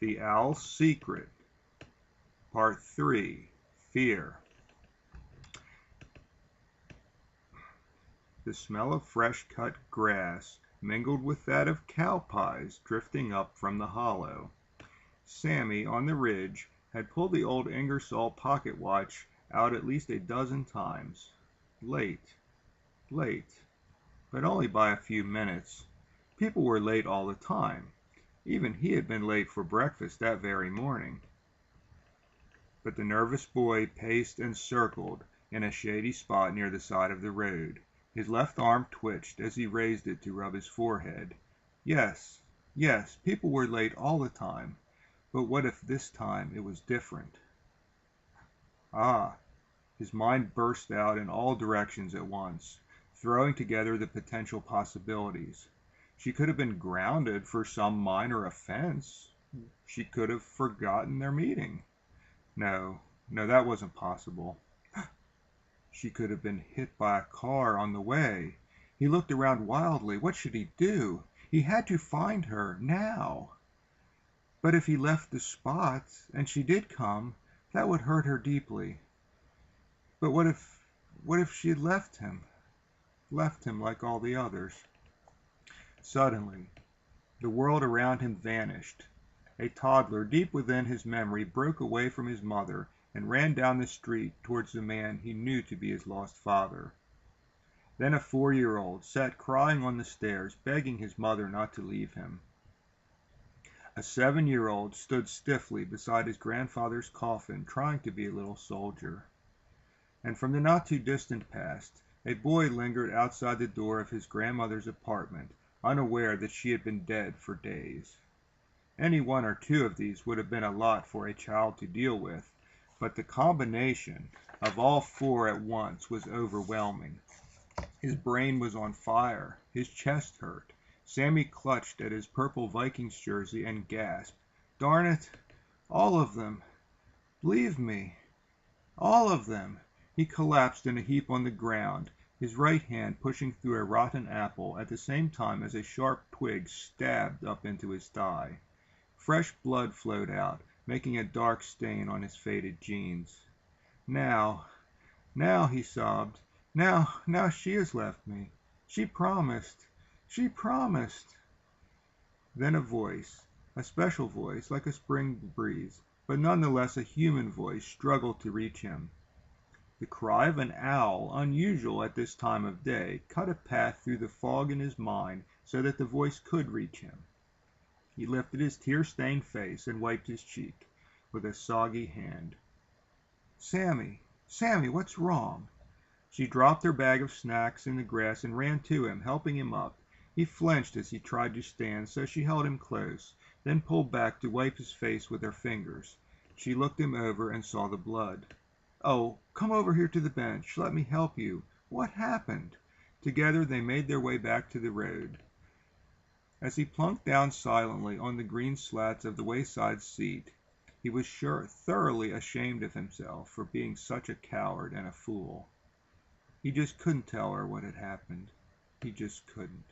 The Owl's Secret, Part 3, Fear. The smell of fresh-cut grass mingled with that of cow pies drifting up from the hollow. Sammy, on the ridge, had pulled the old Ingersoll pocket watch out at least a dozen times. Late, late, but only by a few minutes. People were late all the time. Even he had been late for breakfast that very morning. But the nervous boy paced and circled in a shady spot near the side of the road. His left arm twitched as he raised it to rub his forehead. Yes, yes, people were late all the time. But what if this time it was different? Ah! His mind burst out in all directions at once, throwing together the potential possibilities. She could have been grounded for some minor offense. She could have forgotten their meeting. No, that wasn't possible. She could have been hit by a car on the way. He looked around wildly. What should he do? He had to find her, now. But if he left the spot, and she did come, that would hurt her deeply. But what if she had left him like all the others? Suddenly, the world around him vanished. A toddler deep within his memory broke away from his mother and ran down the street towards the man he knew to be his lost father. Then a 4-year-old sat crying on the stairs, begging his mother not to leave him. A 7-year-old stood stiffly beside his grandfather's coffin, trying to be a little soldier. And from the not-too-distant past, a boy lingered outside the door of his grandmother's apartment, unaware that she had been dead for days. Any one or two of these would have been a lot for a child to deal with, but the combination of all four at once was overwhelming. His brain was on fire. His chest hurt. Sammy clutched at his purple Vikings jersey and gasped, "Darn it! All of them! Leave me! All of them!" He collapsed in a heap on the ground, his right hand pushing through a rotten apple at the same time as a sharp twig stabbed up into his thigh. Fresh blood flowed out, making a dark stain on his faded jeans. Now, he sobbed. Now she has left me. She promised. Then a voice, a special voice, like a spring breeze, but nonetheless a human voice, struggled to reach him. The cry of an owl, unusual at this time of day, cut a path through the fog in his mind so that the voice could reach him. He lifted his tear-stained face and wiped his cheek with a soggy hand. Sammy, what's wrong?" She dropped her bag of snacks in the grass and ran to him, helping him up. He flinched as he tried to stand, so she held him close, then pulled back to wipe his face with her fingers. She looked him over and saw the blood. "Oh, come over here to the bench. Let me help you. What happened?" Together they made their way back to the road. As he plunked down silently on the green slats of the wayside seat, he was thoroughly ashamed of himself for being such a coward and a fool. He just couldn't tell her what had happened. He just couldn't.